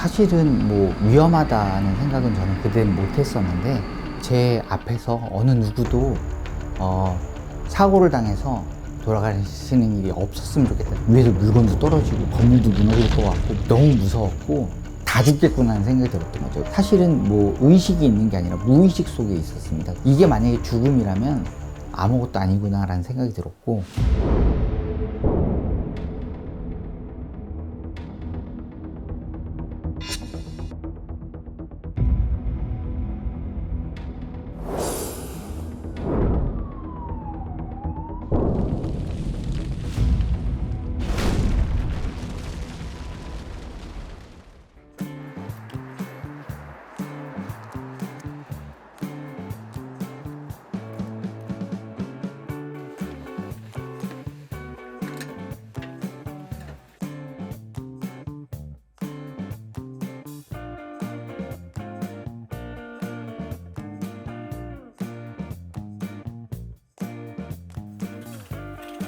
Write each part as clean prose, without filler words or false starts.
사실은 뭐 위험하다는 생각은 저는 그때는 못했었는데 제 앞에서 어느 누구도 사고를 당해서 돌아가시는 일이 없었으면 좋겠다. 위에서 물건도 떨어지고 건물도 무너질 것 같고 너무 무서웠고 다 죽겠구나 하는 생각이 들었던 거죠. 사실은 뭐 의식이 있는 게 아니라 무의식 속에 있었습니다. 이게 만약에 죽음이라면 아무것도 아니구나 라는 생각이 들었고,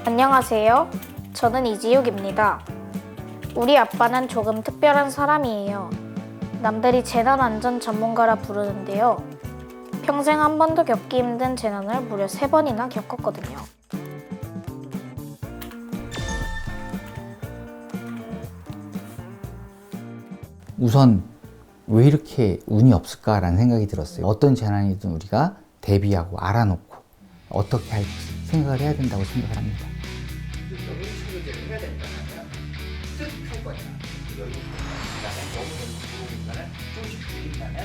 안녕하세요. 저는 이지욱입니다. 우리 아빠는 조금 특별한 사람이에요. 남들이 재난안전 전문가라 부르는데요. 평생 한 번도 겪기 힘든 재난을 무려 3번이나 겪었거든요. 우선 왜 이렇게 운이 없을까라는 생각이 들었어요. 어떤 재난이든 우리가 대비하고 알아놓고 어떻게 할지 생각을 해야 된다고 생각을 합니다. 여기 식으로 해야 된다면 뜻할 거냐, 여기 그다음에 너무 조금씩 줄인다면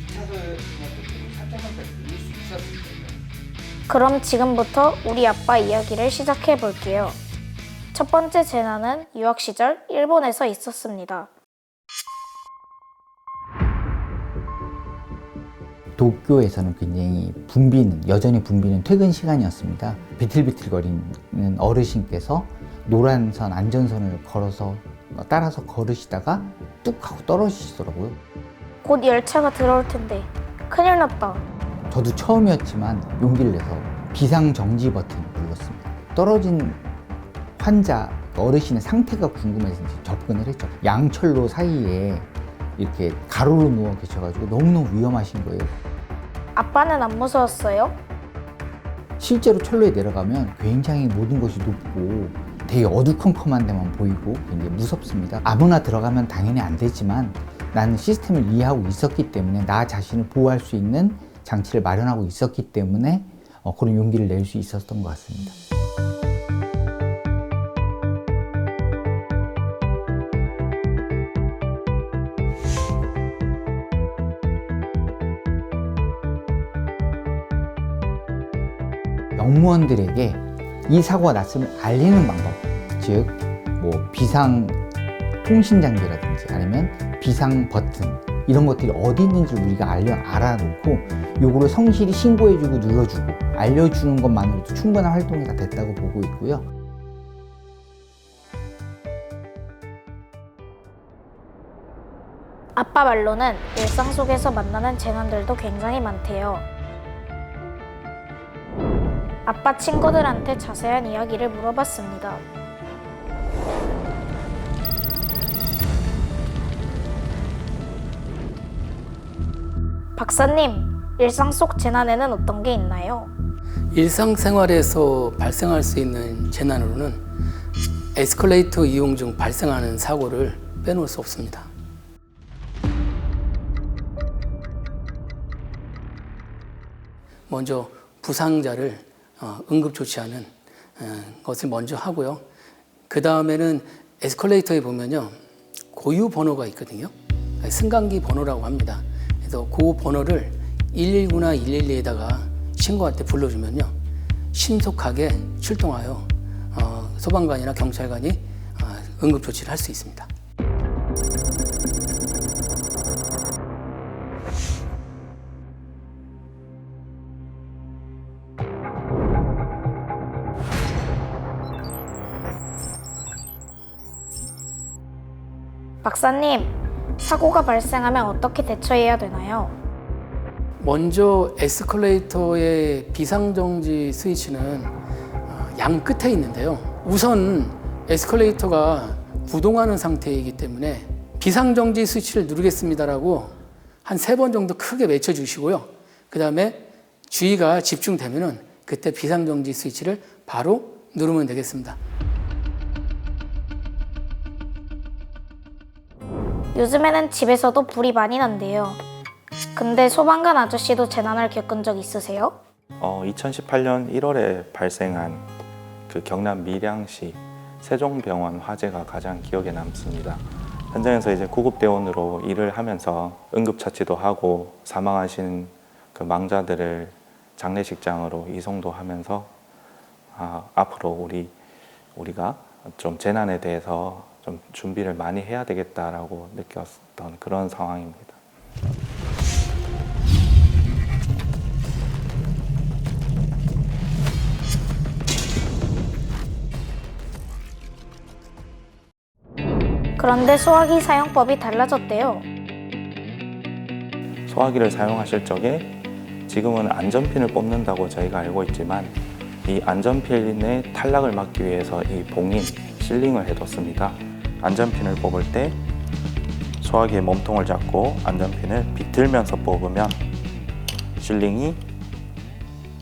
2차선부터 3차선까지 늘릴 수 있었을 거예요. 그럼 지금부터 우리 아빠 이야기를 시작해 볼게요. 첫 번째 재난은 유학 시절 일본에서 있었습니다. 도쿄에서는 굉장히 여전히 붐비는 퇴근 시간이었습니다. 비틀비틀거리는 어르신께서 노란선 안전선을 따라서 걸으시다가 뚝 하고 떨어지시더라고요. 곧 열차가 들어올 텐데 큰일 났다. 저도 처음이었지만 용기를 내서 비상정지 버튼을 눌렀습니다. 떨어진 환자 어르신의 상태가 궁금해서 이제 접근을 했죠. 양철로 사이에 이렇게 가로로 누워 계셔가지고 너무너무 위험하신 거예요. 아빠는 안 무서웠어요? 실제로 철로에 내려가면 굉장히 모든 것이 높고 되게 어두컴컴한 데만 보이고 굉장히 무섭습니다. 아무나 들어가면 당연히 안 되지만 나는 시스템을 이해하고 있었기 때문에 나 자신을 보호할 수 있는 장치를 마련하고 있었기 때문에 그런 용기를 낼 수 있었던 것 같습니다. 영무원들에게 이 사고가 났음을 알리는 방법, 즉 뭐 비상 통신 장비라든지 아니면 비상 버튼 이런 것들이 어디 있는지 우리가 알아놓고 요거를 성실히 신고해주고 눌러주고 알려주는 것만으로도 충분한 활동이 다 됐다고 보고 있고요. 아빠 말로는 일상 속에서 만나는 재난들도 굉장히 많대요. 아빠 친구들한테 자세한 이야기를 물어봤습니다. 박사님, 일상 속 재난에는 어떤 게 있나요? 일상생활에서 발생할 수 있는 재난으로는 에스컬레이터 이용 중 발생하는 사고를 빼놓을 수 없습니다. 먼저 부상자를 응급조치하는 것을 먼저 하고요. 그 다음에는 에스컬레이터에 보면요, 고유 번호가 있거든요. 승강기 번호라고 합니다. 그래서 그 번호를 119나 112에다가 신고할 때 불러주면요, 신속하게 출동하여 소방관이나 경찰관이 응급조치를 할 수 있습니다. 박사님, 사고가 발생하면 어떻게 대처해야 되나요? 먼저 에스컬레이터의 비상정지 스위치는 양 끝에 있는데요. 우선 에스컬레이터가 구동하는 상태이기 때문에 비상정지 스위치를 누르겠습니다라고 한 3번 정도 크게 외쳐주시고요. 그 다음에 주의가 집중되면은 그때 비상정지 스위치를 바로 누르면 되겠습니다. 요즘에는 집에서도 불이 많이 난대요. 근데 소방관 아저씨도 재난을 겪은 적 있으세요? 2018년 1월에 발생한 그 경남 밀양시 세종병원 화재가 가장 기억에 남습니다. 현장에서 이제 구급대원으로 일을 하면서 응급처치도 하고 사망하신 그 망자들을 장례식장으로 이송도 하면서 앞으로 우리가 좀 재난에 대해서 좀 준비를 많이 해야 되겠다라고 느꼈던 그런 상황입니다. 그런데 소화기 사용법이 달라졌대요. 소화기를 사용하실 적에 지금은 안전핀을 뽑는다고 저희가 알고 있지만 이 안전핀의 탈락을 막기 위해서 이 봉인, 실링을 해뒀습니다. 안전핀을 뽑을 때 소화기의 몸통을 잡고 안전핀을 비틀면서 뽑으면 실링이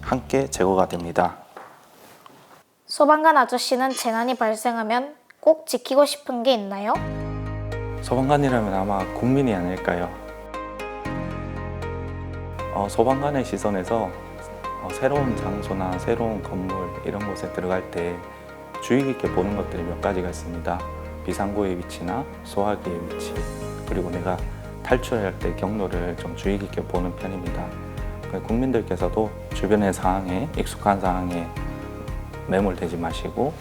함께 제거가 됩니다. 소방관 아저씨는 재난이 발생하면 꼭 지키고 싶은 게 있나요? 소방관이라면 아마 국민이 아닐까요? 소방관의 시선에서 새로운 장소나 새로운 건물 이런 곳에 들어갈 때 주의 깊게 보는 것들이 몇 가지가 있습니다. 비상구의 위치나 소화기의 위치, 그리고 내가 탈출할 때 경로를 좀 주의 깊게 보는 편입니다. 국민들께서도 주변의 상황에, 익숙한 상황에 매몰되지 마시고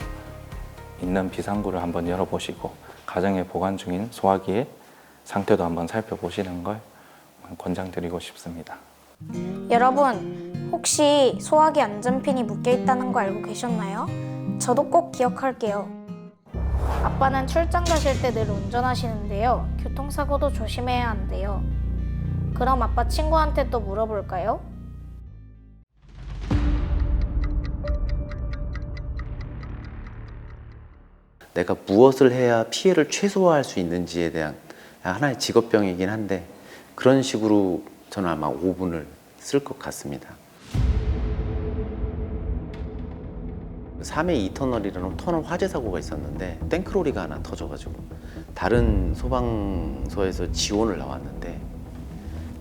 있는 비상구를 한번 열어보시고 가정에 보관 중인 소화기의 상태도 한번 살펴보시는 걸 권장드리고 싶습니다. 여러분, 혹시 소화기 안전핀이 묶여 있다는 거 알고 계셨나요? 저도 꼭 기억할게요. 아빠는 출장 가실 때 늘 운전하시는데요. 교통사고도 조심해야 한대요. 그럼 아빠 친구한테 또 물어볼까요? 내가 무엇을 해야 피해를 최소화할 수 있는지에 대한 하나의 직업병이긴 한데 그런 식으로 저는 아마 5분을 쓸 것 같습니다. 3회 이터널이라는 터널 화재 사고가 있었는데 탱크로리가 하나 터져가지고 다른 소방서에서 지원을 나왔는데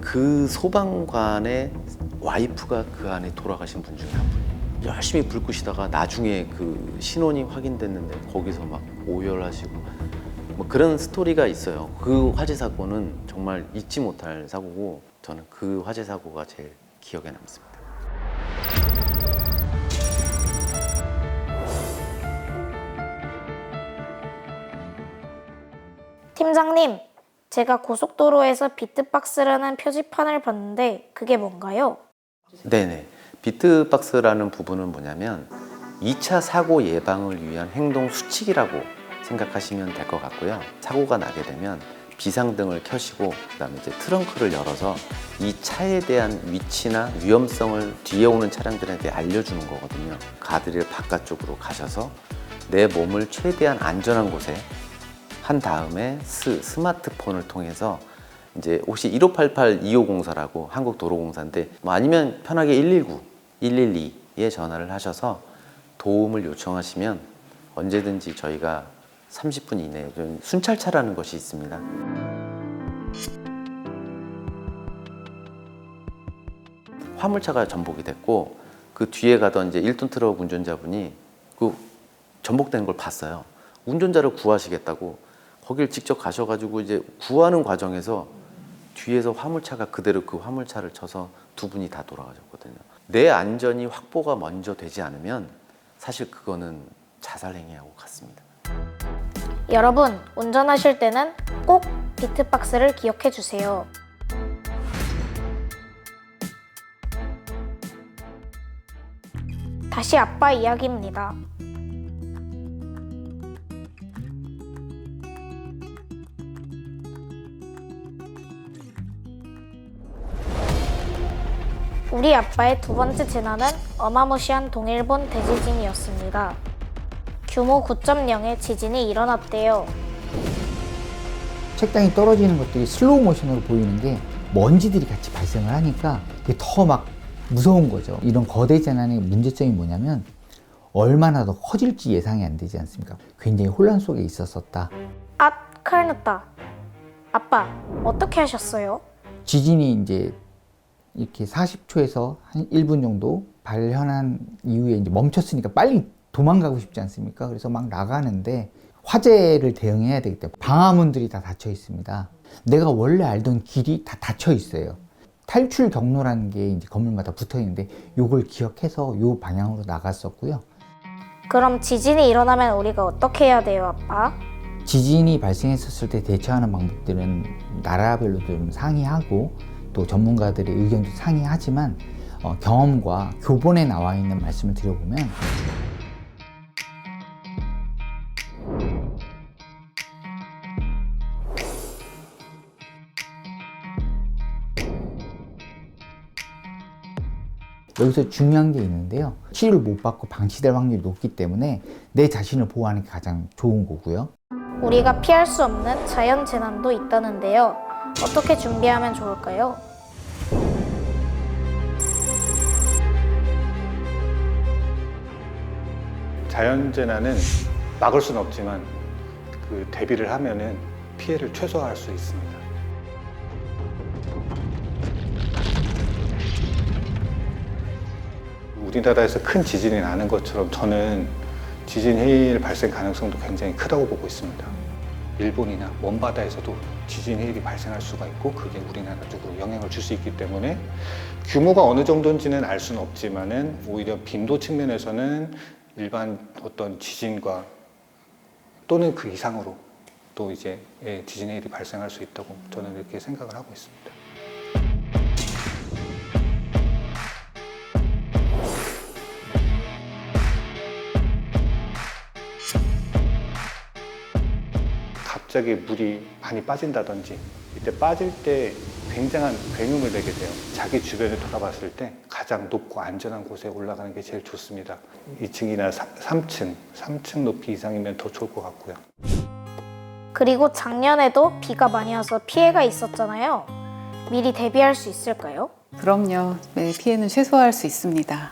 그 소방관의 와이프가 그 안에 돌아가신 분 중에 한 분이에요. 열심히 불 끄시다가 나중에 그 신원이 확인됐는데 거기서 막 오열하시고 뭐 그런 스토리가 있어요. 그 화재 사고는 정말 잊지 못할 사고고 저는 그 화재 사고가 제일 기억에 남습니다. 팀장님, 제가 고속도로에서 비트박스라는 표지판을 봤는데 그게 뭔가요? 네네. 비트박스라는 부분은 뭐냐면 2차 사고 예방을 위한 행동 수칙이라고 생각하시면 될 것 같고요. 사고가 나게 되면 비상등을 켜시고 그다음에 이제 트렁크를 열어서 이 차에 대한 위치나 위험성을 뒤에 오는 차량들한테 알려주는 거거든요. 가드레일 바깥쪽으로 가셔서 내 몸을 최대한 안전한 곳에 한 다음에 스마트폰을 통해서 이제 혹시 1588 2504라고 한국도로공사인데 뭐 아니면 편하게 119, 112에 전화를 하셔서 도움을 요청하시면 언제든지 저희가 30분 이내에 좀 순찰차라는 것이 있습니다. 화물차가 전복이 됐고 그 뒤에 가던 이제 1톤 트럭 운전자분이 그 전복된 걸 봤어요. 운전자를 구하시겠다고 거길 직접 가셔가지고 이제 구하는 과정에서 뒤에서 화물차가 그대로 그 화물차를 쳐서 두 분이 다 돌아가셨거든요. 내 안전이 확보가 먼저 되지 않으면 사실 그거는 자살 행위하고 같습니다. 여러분, 운전하실 때는 꼭 비트박스를 기억해 주세요. 다시 아빠 이야기입니다. 우리 아빠의 두 번째 재난은 어마무시한 동일본 대지진이었습니다. 규모 9.0의 지진이 일어났대요. 책당이 떨어지는 것들이 슬로우 모션으로 보이는 게 먼지들이 같이 발생을 하니까 그게 더 막 무서운 거죠. 이런 거대 재난의 문제점이 뭐냐면 얼마나 더 커질지 예상이 안 되지 않습니까? 굉장히 혼란 속에 있었었다. 아, 큰일 났다. 아빠, 어떻게 하셨어요? 지진이 이제 이렇게 40초에서 한 1분 정도 발현한 이후에 이제 멈췄으니까 빨리 도망가고 싶지 않습니까? 그래서 막 나가는데 화재를 대응해야 되기 때문에 방화문들이 다 닫혀 있습니다. 내가 원래 알던 길이 다 닫혀 있어요. 탈출 경로라는 게 이제 건물마다 붙어 있는데 요걸 기억해서 요 방향으로 나갔었고요. 그럼 지진이 일어나면 우리가 어떻게 해야 돼요, 아빠? 지진이 발생했었을 때 대처하는 방법들은 나라별로 좀 상이하고 또 전문가들의 의견도 상이하지만 경험과 교본에 나와 있는 말씀을 드려보면 여기서 중요한 게 있는데요. 치료를 못 받고 방치될 확률이 높기 때문에 내 자신을 보호하는 게 가장 좋은 거고요. 우리가 피할 수 없는 자연 재난도 있다는데요. 어떻게 준비하면 좋을까요? 자연재난은 막을 수는 없지만 그 대비를 하면은 피해를 최소화할 수 있습니다. 우리나라에서 큰 지진이 나는 것처럼 저는 지진 해일 발생 가능성도 굉장히 크다고 보고 있습니다. 일본이나 먼 바다에서도 지진 해일이 발생할 수가 있고 그게 우리나라 쪽으로 영향을 줄 수 있기 때문에 규모가 어느 정도인지는 알 수는 없지만은 오히려 빈도 측면에서는 일반 어떤 지진과 또는 그 이상으로 또 이제 지진 해일이 발생할 수 있다고 저는 이렇게 생각을 하고 있습니다. 갑자기 물이 많이 빠진다든지 이때 빠질 때 굉장한 굉음을 내게 돼요. 자기 주변을 돌아봤을 때 가장 높고 안전한 곳에 올라가는 게 제일 좋습니다. 2층이나 3층 높이 이상이면 더 좋을 것 같고요. 그리고 작년에도 비가 많이 와서 피해가 있었잖아요. 미리 대비할 수 있을까요? 그럼요. 네, 피해는 최소화할 수 있습니다.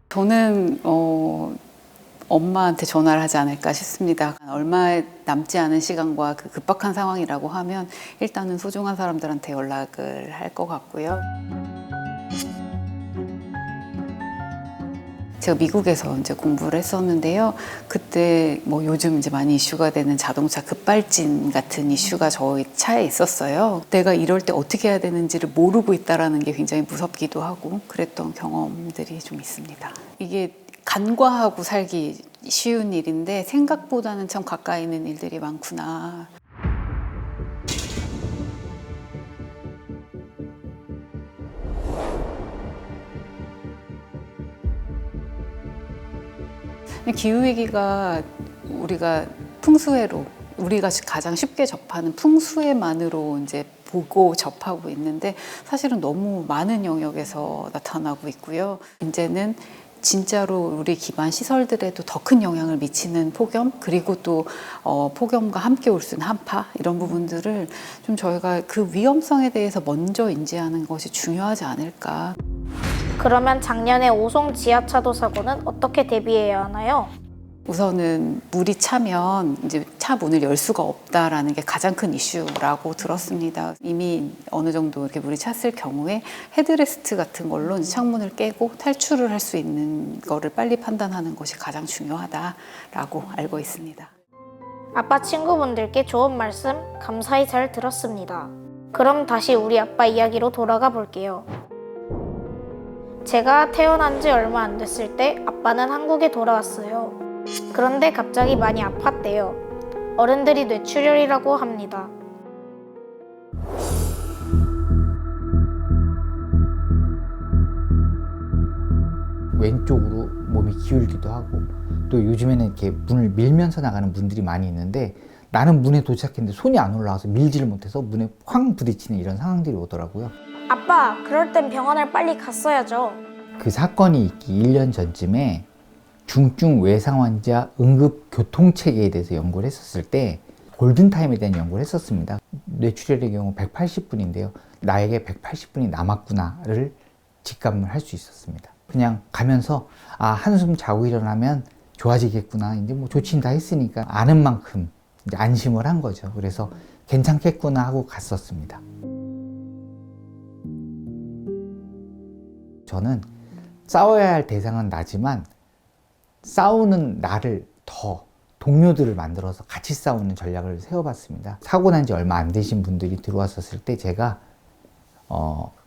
저는 엄마한테 전화를 하지 않을까 싶습니다. 얼마 남지 않은 시간과 그 급박한 상황이라고 하면 일단은 소중한 사람들한테 연락을 할 것 같고요. 제가 미국에서 이제 공부를 했었는데요. 그때 뭐 요즘 이제 많이 이슈가 되는 자동차 급발진 같은 이슈가 저희 차에 있었어요. 내가 이럴 때 어떻게 해야 되는지를 모르고 있다라는 게 굉장히 무섭기도 하고 그랬던 경험들이 좀 있습니다. 이게 간과하고 살기 쉬운 일인데 생각보다는 참 가까이 있는 일들이 많구나. 기후위기가 우리가 풍수해로 우리가 가장 쉽게 접하는 풍수해만으로 이제 보고 접하고 있는데 사실은 너무 많은 영역에서 나타나고 있고요. 이제는 진짜로 우리 기반 시설들에도 더 큰 영향을 미치는 폭염 그리고 또 폭염과 함께 올 수 있는 한파 이런 부분들을 좀 저희가 그 위험성에 대해서 먼저 인지하는 것이 중요하지 않을까. 그러면 작년에 오송 지하차도 사고는 어떻게 대비해야 하나요? 우선은 물이 차면 이제 차 문을 열 수가 없다라는 게 가장 큰 이슈라고 들었습니다. 이미 어느 정도 이렇게 물이 찼을 경우에 헤드레스트 같은 걸로 이제 창문을 깨고 탈출을 할 수 있는 거를 빨리 판단하는 것이 가장 중요하다라고 알고 있습니다. 아빠 친구분들께 좋은 말씀 감사히 잘 들었습니다. 그럼 다시 우리 아빠 이야기로 돌아가 볼게요. 제가 태어난 지 얼마 안 됐을 때 아빠는 한국에 돌아왔어요. 그런데 갑자기 많이 아팠대요. 어른들이 뇌출혈이라고 합니다. 왼쪽으로 몸이 기울기도 하고 또 요즘에는 이렇게 문을 밀면서 나가는 문들이 많이 있는데 나는 문에 도착했는데 손이 안 올라와서 밀지를 못해서 문에 쾅 부딪히는 이런 상황들이 오더라고요. 아빠, 그럴 땐 병원을 빨리 갔어야죠. 그 사건이 있기 1년 전쯤에 중증 외상 환자 응급 교통 체계에 대해서 연구를 했었을 때 골든타임에 대한 연구를 했었습니다. 뇌출혈의 경우 180분인데요. 나에게 180분이 남았구나를 직감을 할 수 있었습니다. 그냥 가면서 한숨 자고 일어나면 좋아지겠구나. 이제 뭐 조치는 다 했으니까 아는 만큼 이제 안심을 한 거죠. 그래서 괜찮겠구나 하고 갔었습니다. 저는 싸워야 할 대상은 나지만 싸우는 나를 더 동료들을 만들어서 같이 싸우는 전략을 세워봤습니다. 사고 난 지 얼마 안 되신 분들이 들어왔었을 때 제가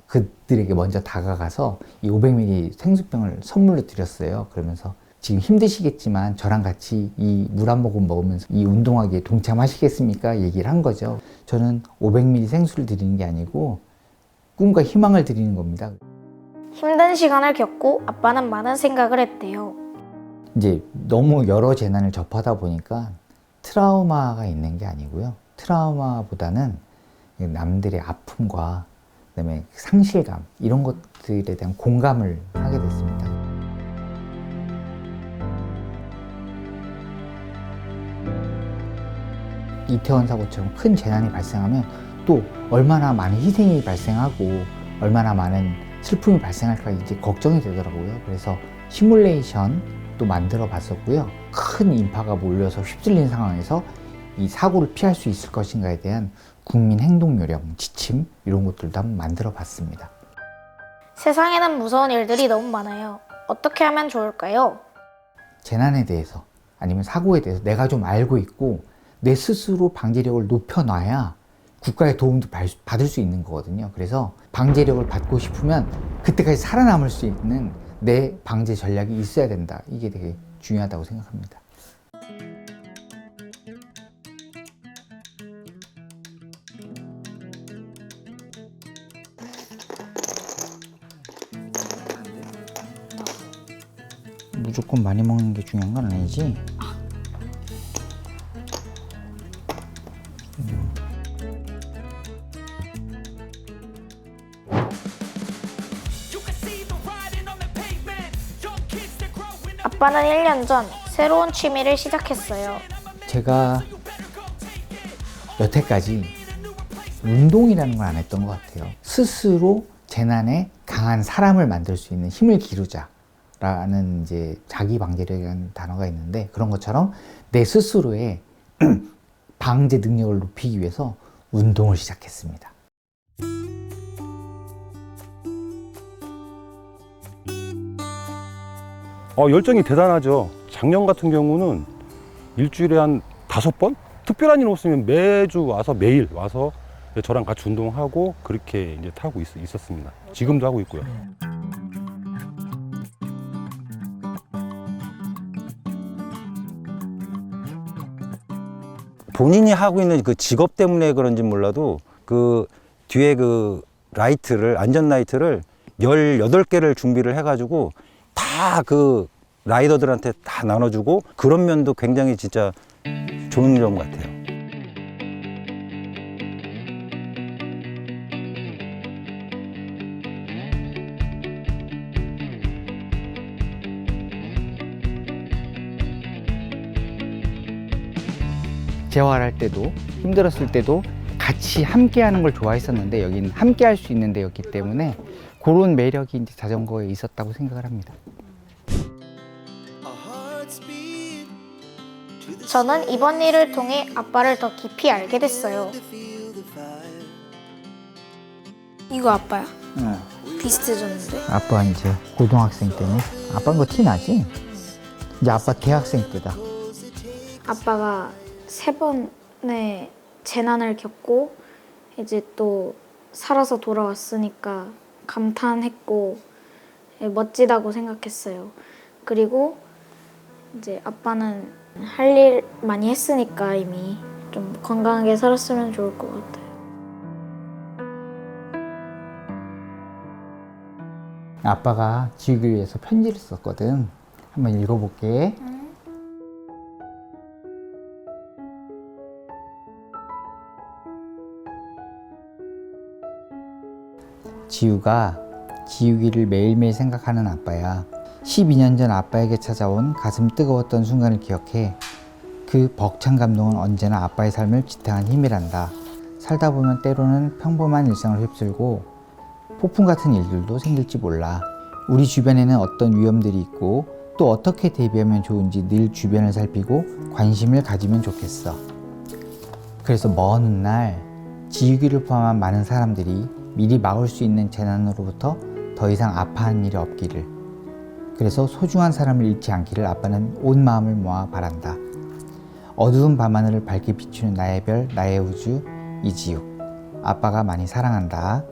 그들에게 먼저 다가가서 이 500ml 생수병을 선물로 드렸어요. 그러면서 지금 힘드시겠지만 저랑 같이 이 물 한 모금 먹으면서 이 운동하기에 동참하시겠습니까? 얘기를 한 거죠. 저는 500ml 생수를 드리는 게 아니고 꿈과 희망을 드리는 겁니다. 힘든 시간을 겪고 아빠는 많은 생각을 했대요. 이제 너무 여러 재난을 접하다 보니까 트라우마가 있는 게 아니고요. 트라우마보다는 남들의 아픔과 그다음에 상실감 이런 것들에 대한 공감을 하게 됐습니다. 이태원 사고처럼 큰 재난이 발생하면 또 얼마나 많은 희생이 발생하고 얼마나 많은 슬픔이 발생할까 이제 걱정이 되더라고요. 그래서 시뮬레이션도 만들어 봤었고요. 큰 인파가 몰려서 휩쓸린 상황에서 이 사고를 피할 수 있을 것인가에 대한 국민 행동 요령, 지침 이런 것들도 한번 만들어 봤습니다. 세상에는 무서운 일들이 너무 많아요. 어떻게 하면 좋을까요? 재난에 대해서 아니면 사고에 대해서 내가 좀 알고 있고 내 스스로 방지력을 높여놔야 국가의 도움도 받을 수 있는 거거든요. 그래서 방지력을 받고 싶으면 그때까지 살아남을 수 있는 내 방제 전략이 있어야 된다. 이게 되게 중요하다고 생각합니다. 무조건 많이 먹는 게 중요한 건 아니지? 아빠는 1년 전 새로운 취미를 시작했어요. 제가 여태까지 운동이라는 걸 안 했던 것 같아요. 스스로 재난에 강한 사람을 만들 수 있는 힘을 기르자라는 이제 자기 방제력이라는 단어가 있는데 그런 것처럼 내 스스로의 방제 능력을 높이기 위해서 운동을 시작했습니다. 열정이 대단하죠. 작년 같은 경우는 일주일에 한 5번? 특별한 일 없으면 매주 와서 매일 와서 저랑 같이 운동하고 그렇게 이제 타고 있었습니다. 지금도 하고 있고요. 본인이 하고 있는 그 직업 때문에 그런지 몰라도 그 뒤에 그 라이트를, 안전 라이트를 18개를 준비를 해가지고 다 그 라이더들한테 다 나눠주고 그런 면도 굉장히 진짜 좋은 점 같아요. 재활할 때도 힘들었을 때도 같이 함께 하는 걸 좋아했었는데 여기는 함께 할 수 있는 데였기 때문에 그런 매력이 이제 자전거에 있었다고 생각을 합니다. 저는 이번 일을 통해 아빠를 더 깊이 알게 됐어요. 이거 아빠야. 응. 비슷해졌는데? 아빠 이제 고등학생 때네. 아빠는 거 티 나지? 이제 아빠 대학생 때다. 아빠가 3번의 재난을 겪고 이제 또 살아서 돌아왔으니까 감탄했고 멋지다고 생각했어요. 그리고 이제 아빠는 할 일 많이 했으니까 이미 좀 건강하게 살았으면 좋을 것 같아요. 아빠가 지우기를 위해서 편지를 썼거든. 한번 읽어볼게. 지우가 지우기를 매일매일 생각하는 아빠야. 12년 전 아빠에게 찾아온 가슴 뜨거웠던 순간을 기억해 그 벅찬 감동은 언제나 아빠의 삶을 지탱한 힘이란다. 살다 보면 때로는 평범한 일상을 휩쓸고 폭풍 같은 일들도 생길지 몰라. 우리 주변에는 어떤 위험들이 있고 또 어떻게 대비하면 좋은지 늘 주변을 살피고 관심을 가지면 좋겠어. 그래서 먼 훗날 지우기를 포함한 많은 사람들이 미리 막을 수 있는 재난으로부터 더 이상 아파하는 일이 없기를, 그래서 소중한 사람을 잃지 않기를 아빠는 온 마음을 모아 바란다. 어두운 밤하늘을 밝게 비추는 나의 별, 나의 우주, 이지욱. 아빠가 많이 사랑한다.